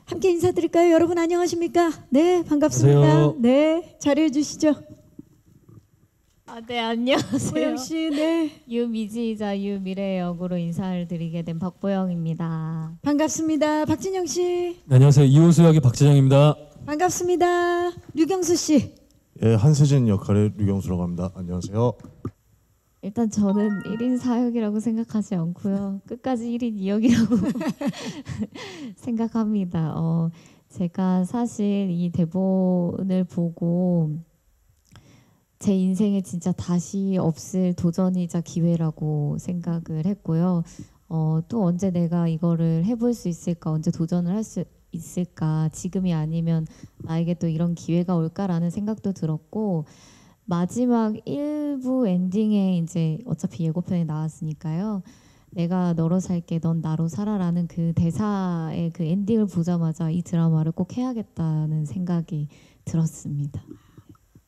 함께 인사드릴까요? 여러분 안녕하십니까? 네, 반갑습니다. 안녕하세요. 네, 자리해 주시죠. 네, 안녕하세요. 보영 씨, 네, 유미지이자 유미래 역으로 인사를 드리게 된 박보영입니다. 반갑습니다. 박진영 씨, 네, 안녕하세요. 이호수 역의 박진영입니다. 반갑습니다. 류경수 씨, 예, 한세진 역할의 류경수라고 합니다. 안녕하세요. 일단 저는 1인 4역이라고 생각하지 않고요. 끝까지 1인 2역이라고 생각합니다. 제가 사실 이 대본을 보고 제 인생에 진짜 다시 없을 도전이자 기회라고 생각을 했고요. 또 언제 내가 이거를 해볼 수 있을까, 언제 도전을 할 수 있을까, 지금이 아니면 나에게 또 이런 기회가 올까라는 생각도 들었고, 마지막 1부 엔딩에 이제 어차피 예고편이 나왔으니까요. 내가 너로 살게 넌 나로 살아라는 그 대사의 그 엔딩을 보자마자 이 드라마를 꼭 해야겠다는 생각이 들었습니다.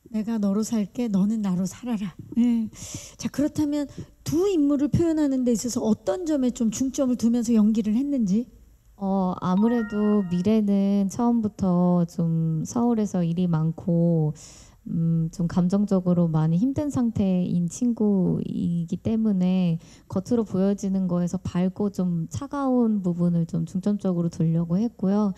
내가 너로 살게, 너는 나로 살아라. 네. 자, 그렇다면 두 인물을 표현하는 데 있어서 어떤 점에 좀 중점을 두면서 연기를 했는지? 아무래도 미래는 처음부터 좀 서울에서 일이 많고 좀 감정적으로 많이 힘든 상태인 친구이기 때문에 겉으로 보여지는 거에서 밝고 좀 차가운 부분을 좀 중점적으로 두려고 했고요.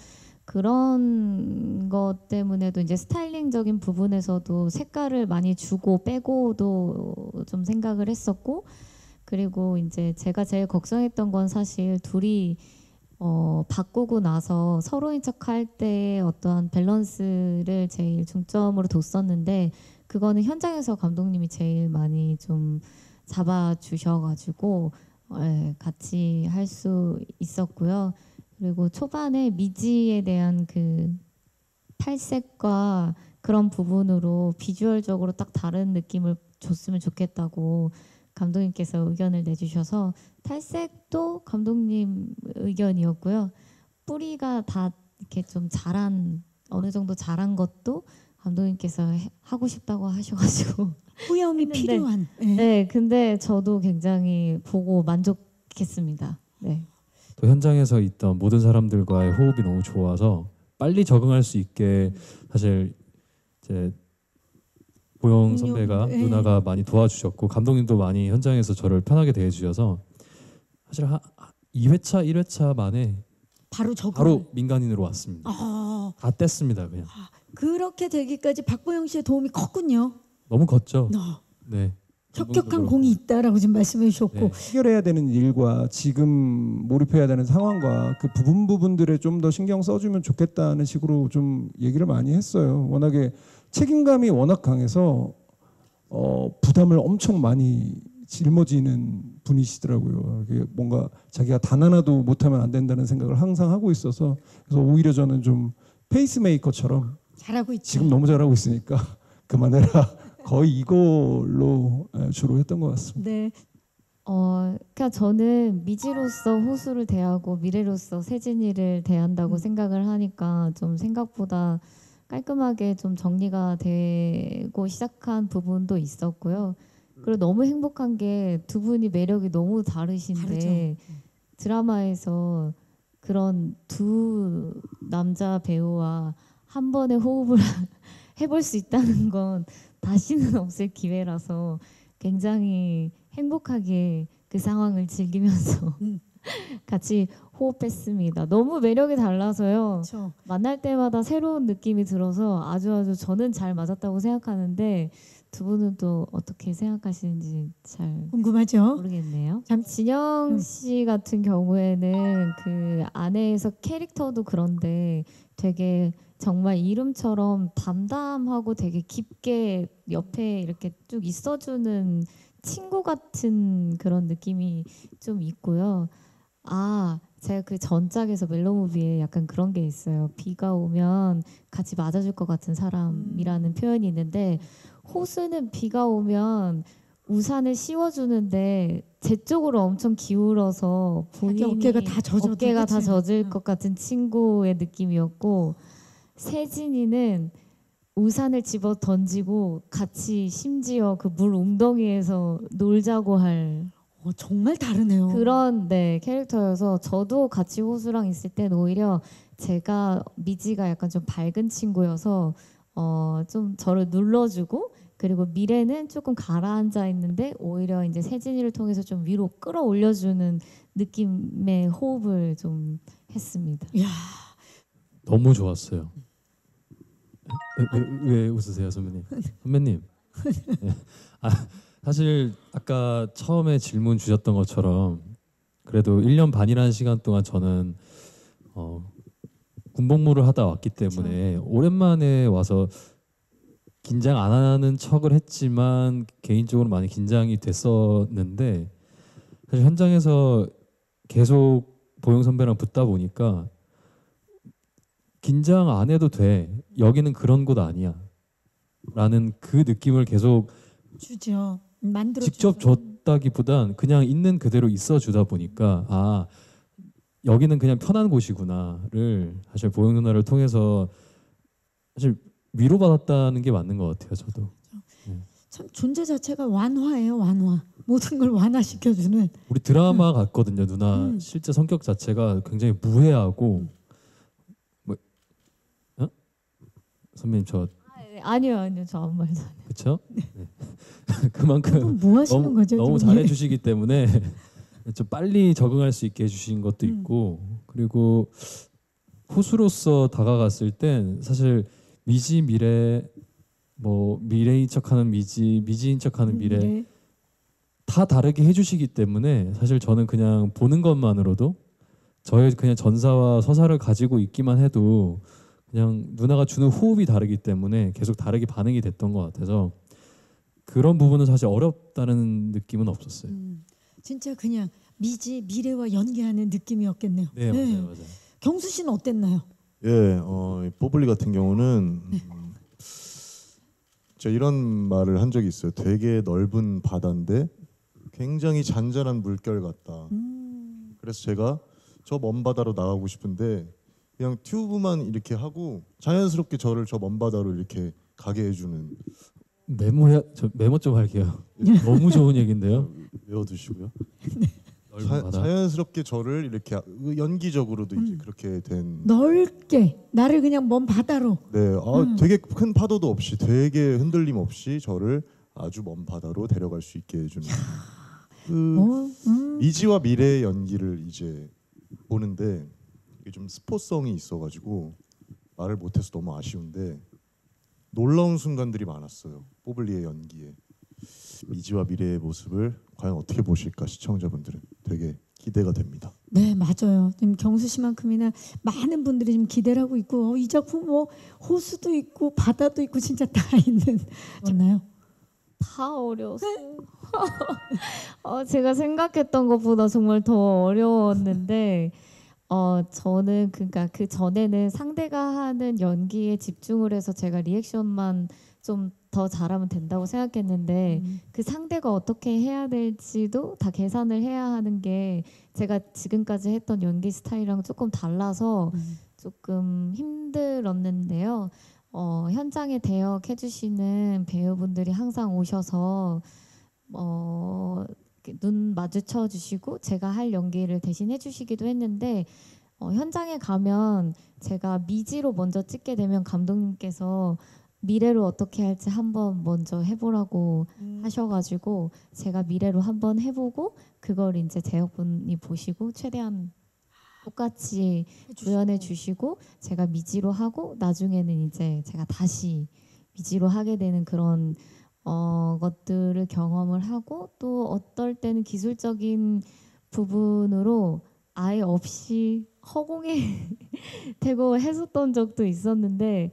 그런 것 때문에도 이제 스타일링적인 부분에서도 색깔을 많이 주고 빼고도 좀 생각을 했었고, 그리고 이제 제가 제일 걱정했던 건 사실 둘이 바꾸고 나서 서로인 척할 때 어떠한 밸런스를 제일 중점으로 뒀었는데, 그거는 현장에서 감독님이 제일 많이 좀 잡아주셔가지고 같이 할 수 있었고요. 그리고 초반에 미지에 대한 그 탈색과 그런 부분으로 비주얼적으로 딱 다른 느낌을 줬으면 좋겠다고 감독님께서 의견을 내주셔서 탈색도 감독님 의견이었고요. 뿌리가 다 이렇게 좀 어느 정도 자란 것도 감독님께서 하고 싶다고 하셔가지고 후렴이 했는데, 필요한. 네, 근데 저도 굉장히 보고 만족했습니다. 네. 또 현장에서 있던 모든 사람들과의 호흡이 너무 좋아서 빨리 적응할 수 있게 사실 이제 보영 선배가 네. 누나가 많이 도와주셨고 감독님도 많이 현장에서 저를 편하게 대해주셔서 사실 2회차 1회차 만에 바로 적응. 바로 민간인으로 왔습니다. 다 뗐습니다 그냥. 그렇게 되기까지 박보영 씨의 도움이 컸군요. 너무 컸죠. 혁혁한 네. 감독님도 공이 그렇고. 있다라고 지금 말씀해 주셨고. 네. 해결해야 되는 일과 지금 몰입해야 되는 상황과 그 부분들에 좀 더 신경 써주면 좋겠다는 식으로 좀 얘기를 많이 했어요. 워낙에 책임감이 워낙 강해서 부담을 엄청 많이 짊어지는 분이시더라고요. 이게 뭔가 자기가 단 하나도 못하면 안 된다는 생각을 항상 하고 있어서, 그래서 오히려 저는 좀 페이스메이커처럼 잘하고 있죠. 지금 너무 잘하고 있으니까 그만해라. 거의 이걸로 주로 했던 것 같습니다. 네. 그러니까 저는 미지로서 호수를 대하고 미래로서 세진이를 대한다고 생각을 하니까 좀 생각보다 깔끔하게 좀 정리가 되고 시작한 부분도 있었고요. 그리고 너무 행복한 게 두 분이 매력이 너무 다르신데 드라마에서 그런 두 남자 배우와 한 번에 호흡을 해볼 수 있다는 건 다시는 없을 기회라서 굉장히 행복하게 그 상황을 즐기면서 같이 호흡했습니다. 너무 매력이 달라서요. 그렇죠. 만날 때마다 새로운 느낌이 들어서 아주 저는 잘 맞았다고 생각하는데 두 분은 또 어떻게 생각하시는지 잘 궁금하죠. 모르겠네요. 참 진영 씨 같은 경우에는 그 아내에서 캐릭터도 그런데 되게 정말 이름처럼 담담하고 되게 깊게 옆에 이렇게 쭉 있어주는 친구 같은 그런 느낌이 좀 있고요. 제가 그 전작에서 멜로무비에 약간 그런 게 있어요. 비가 오면 같이 맞아줄 것 같은 사람이라는 표현이 있는데, 호수는 비가 오면 우산을 씌워주는데 제 쪽으로 엄청 기울어서 본인이 어깨가 다 젖어도, 어깨가 다 그치? 젖을 것 같은 친구의 느낌이었고, 세진이는 우산을 집어 던지고 같이 심지어 그 물 웅덩이에서 놀자고 할 정말 다르네요. 그런 캐릭터여서 저도 같이 호수랑 있을 땐 오히려 제가 미지가 약간 좀 밝은 친구여서 좀 저를 눌러주고 그리고 미래는 조금 가라앉아 있는데 오히려 이제 세진이를 통해서 좀 위로 끌어올려주는 느낌의 호흡을 좀 했습니다. 야, 너무 좋았어요. 왜 웃으세요, 선배님? 선배님. 네. 사실 아까 처음에 질문 주셨던 것처럼 그래도 1년 반이라는 시간 동안 저는 군복무를 하다 왔기 때문에 오랜만에 와서 긴장 안 하는 척을 했지만 개인적으로 많이 긴장이 됐었는데 사실 현장에서 계속 보영 선배랑 붙다 보니까 긴장 안 해도 돼. 여기는 그런 곳 아니야. 라는 그 느낌을 계속 주죠. 만들어 직접 줬다기보단 그냥 있는 그대로 있어 주다 보니까 아 여기는 그냥 편한 곳이구나를 사실 보영 누나를 통해서 사실 위로받았다는 게 맞는 것 같아요. 저도 참 존재 자체가 완화예요. 완화. 모든 걸 완화시켜주는. 우리 드라마 같거든요. 누나 실제 성격 자체가 굉장히 무해하고 뭐 선배님 저 아니요 저 아무 말도 안 해요. 그렇죠? 네. 그만큼 뭐 하시는 너무, 거죠? 너무 지금? 잘해주시기 때문에 좀 빨리 적응할 수 있게 해주신 것도 있고 그리고 호수로서 다가갔을 땐 사실 미지 미래 뭐 미래인 척하는 미지인 척하는 미래 네. 다 다르게 해주시기 때문에 사실 저는 그냥 보는 것만으로도 저의 그냥 전사와 서사를 가지고 있기만 해도 그냥 누나가 주는 호흡이 다르기 때문에 계속 다르게 반응이 됐던 것 같아서 그런 부분은 사실 어렵다는 느낌은 없었어요. 진짜 그냥 미래와 연계하는 느낌이었겠네요. 네, 맞아요. 경수 씨는 어땠나요? 예, 이 뽀블리 같은 경우는 제가 이런 말을 한 적이 있어요. 되게 넓은 바다인데 굉장히 잔잔한 물결 같다. 그래서 제가 저 먼 바다로 나가고 싶은데 그냥 튜브만 이렇게 하고 자연스럽게 저를 저 먼 바다로 이렇게 가게 해주는. 저 메모 좀 할게요. 너무 좋은 얘긴데요. 외워두시고요. 넓은 바다. 자연스럽게 저를 이렇게 연기적으로도 이제 그렇게 된. 넓게 나를 그냥 먼 바다로. 네, 되게 큰 파도도 없이 되게 흔들림 없이 저를 아주 먼 바다로 데려갈 수 있게 해주는 미지와 미래의 연기를 이제 보는데 이게 좀 스포성이 있어가지고 말을 못해서 너무 아쉬운데 놀라운 순간들이 많았어요. 뽀블리의 연기에. 미지와 미래의 모습을 과연 어떻게 보실까 시청자분들은 되게 기대가 됩니다. 네, 맞아요. 지금 경수 씨만큼이나 많은 분들이 지금 기대를 하고 있고 이 작품 뭐 호수도 있고 바다도 있고 진짜 다 있는 맞나요? 다 어려웠어요. 제가 생각했던 것보다 정말 더 어려웠는데 저는 그러니까 그 전에는 상대가 하는 연기에 집중을 해서 제가 리액션만 좀 더 잘하면 된다고 생각했는데 그 상대가 어떻게 해야 될지도 다 계산을 해야 하는 게 제가 지금까지 했던 연기 스타일이랑 조금 달라서 조금 힘들었는데요. 현장에 대역해 주시는 배우분들이 항상 오셔서 눈 마주쳐 주시고 제가 할 연기를 대신 해주시기도 했는데 현장에 가면 제가 미지로 먼저 찍게 되면 감독님께서 미래로 어떻게 할지 한번 먼저 해보라고 하셔가지고 제가 미래로 한번 해보고 그걸 이제 제역분이 보시고 최대한 똑같이 구현해 주시고 제가 미지로 하고 나중에는 이제 제가 다시 미지로 하게 되는 그런 것들을 경험을 하고 또 어떨 때는 기술적인 부분으로 아예 없이 허공에 대고 했었던 적도 있었는데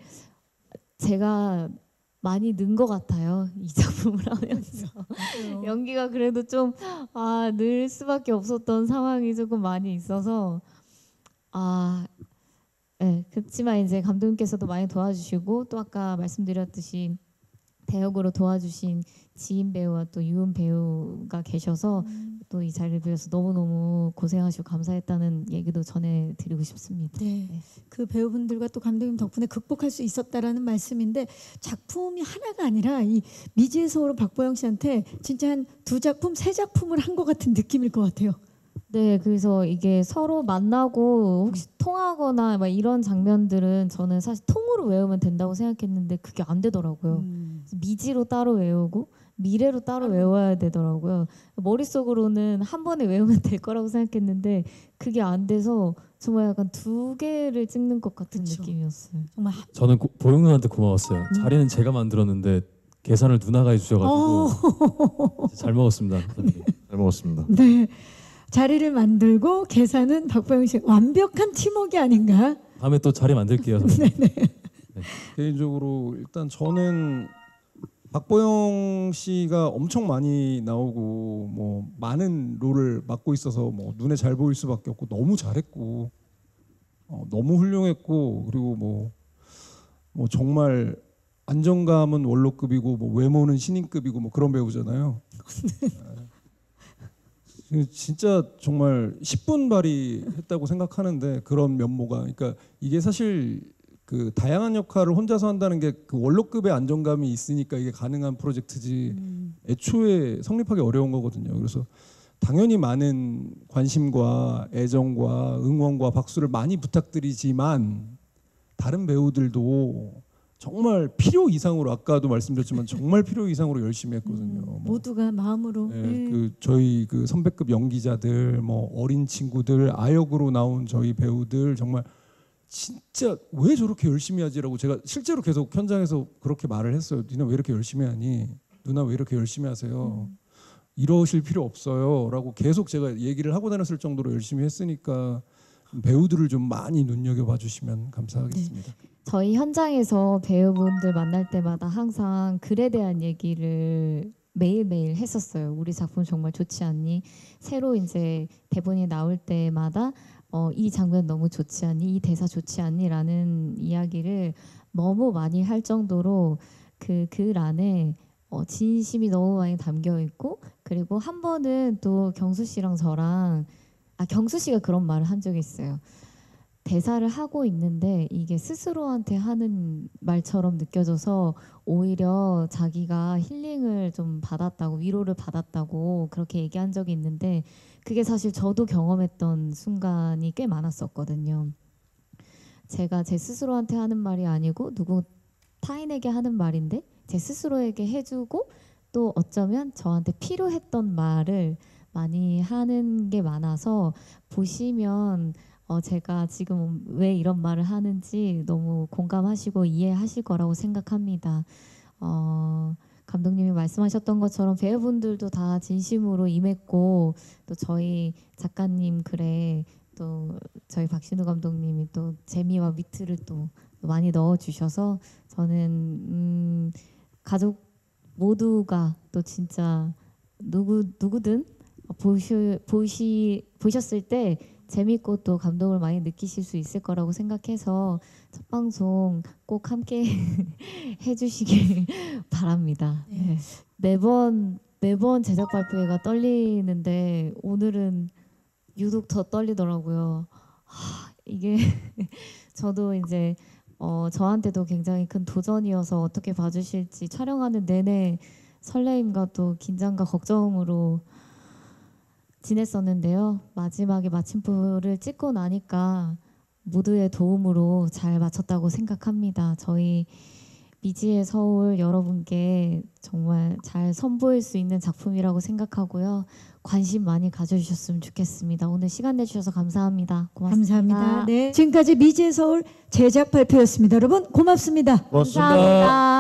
제가 많이 는 것 같아요. 이 작품을 하면서 연기가 그래도 좀 늘 수밖에 없었던 상황이 조금 많이 있어서 네, 그렇지만 이제 감독님께서도 많이 도와주시고 또 아까 말씀드렸듯이 대역으로 도와주신 지인 배우와 또 유은 배우가 계셔서 또 이 자리를 빌어서 너무너무 고생하시고 감사했다는 얘기도 전해드리고 싶습니다. 네, 그 배우분들과 또 감독님 덕분에 극복할 수 있었다라는 말씀인데 작품이 하나가 아니라 이 미지의 서울은 박보영 씨한테 진짜 한 2작품, 3작품을 한 것 같은 느낌일 것 같아요. 네, 그래서 이게 서로 만나고 혹시 통하거나 막 이런 장면들은 저는 사실 통으로 외우면 된다고 생각했는데 그게 안 되더라고요. 미지로 따로 외우고 미래로 따로 외워야 되더라고요. 머릿속으로는 한 번에 외우면 될 거라고 생각했는데 그게 안 돼서 정말 약간 두 개를 찍는 것 같은 그쵸. 느낌이었어요. 정말 저는 보영 누나한테 고마웠어요. 자리는 제가 만들었는데 계산을 누나가 해주셔가지고 잘 먹었습니다. 선생님. 잘 먹었습니다. 네. 자리를 만들고 계산은 박보영 씨 완벽한 팀워크 아닌가? 다음에 또 자리 만들게요. 선생님. 개인적으로 일단 저는 박보영 씨가 엄청 많이 나오고 뭐 많은 롤을 맡고 있어서 뭐 눈에 잘 보일 수밖에 없고 너무 잘했고 너무 훌륭했고 그리고 뭐 정말 안정감은 원로급이고 뭐 외모는 신인급이고 뭐 그런 배우잖아요. 진짜 정말 10분 발휘했다고 생각하는데 그런 면모가 그러니까 이게 사실 그 다양한 역할을 혼자서 한다는 게 그 원로급의 안정감이 있으니까 이게 가능한 프로젝트지 애초에 성립하기 어려운 거거든요. 그래서 당연히 많은 관심과 애정과 응원과 박수를 많이 부탁드리지만 다른 배우들도 정말 필요 이상으로 아까도 말씀드렸지만 정말 필요 이상으로 열심히 했거든요. 모두가 마음으로. 네, 네. 그 저희 그 선배급 연기자들 뭐 어린 친구들 아역으로 나온 저희 배우들 정말 진짜 왜 저렇게 열심히 하지라고 제가 실제로 계속 현장에서 그렇게 말을 했어요. 니네 왜 이렇게 열심히 하니? 누나 왜 이렇게 열심히 하세요? 이러실 필요 없어요라고 계속 제가 얘기를 하고 다녔을 정도로 열심히 했으니까 배우들을 좀 많이 눈여겨봐 주시면 감사하겠습니다. 저희 현장에서 배우분들 만날 때마다 항상 글에 대한 얘기를 매일매일 했었어요. 우리 작품 정말 좋지 않니? 새로 이제 대본이 나올 때마다 이 장면 너무 좋지 않니? 이 대사 좋지 않니? 라는 이야기를 너무 많이 할 정도로 그 글 안에 진심이 너무 많이 담겨 있고 그리고 한 번은 또 경수 씨랑 저랑 경수 씨가 그런 말을 한 적이 있어요. 대사를 하고 있는데 이게 스스로한테 하는 말처럼 느껴져서 오히려 자기가 힐링을 좀 받았다고 위로를 받았다고 그렇게 얘기한 적이 있는데 그게 사실 저도 경험했던 순간이 꽤 많았었거든요. 제가 제 스스로한테 하는 말이 아니고 누구 타인에게 하는 말인데 제 스스로에게 해주고 또 어쩌면 저한테 필요했던 말을 많이 하는 게 많아서 보시면 제가 지금 왜 이런 말을 하는지 너무 공감하시고 이해하실 거라고 생각합니다. 감독님이 말씀하셨던 것처럼 배우분들도 다 진심으로 임했고 또 저희 작가님 글에 또 저희 박신우 감독님이 또 재미와 위트를 또 많이 넣어주셔서 저는 가족 모두가 또 진짜 누구든 보셨을 때 재밌고 또 감동을 많이 느끼실 수 있을 거라고 생각해서 첫 방송 꼭 함께 해주시길 바랍니다. 네. 매번 제작 발표회가 떨리는데 오늘은 유독 더 떨리더라고요. 이게 저도 이제 저한테도 굉장히 큰 도전이어서 어떻게 봐주실지 촬영하는 내내 설레임과 또 긴장과 걱정으로 지냈었는데요. 마지막에 마침표를 찍고 나니까 모두의 도움으로 잘 마쳤다고 생각합니다. 저희 미지의 서울 여러분께 정말 잘 선보일 수 있는 작품이라고 생각하고요. 관심 많이 가져주셨으면 좋겠습니다. 오늘 시간 내주셔서 감사합니다. 고맙습니다. 감사합니다. 네, 지금까지 미지의 서울 제작 발표였습니다. 여러분 고맙습니다. 고맙습니다. 감사합니다.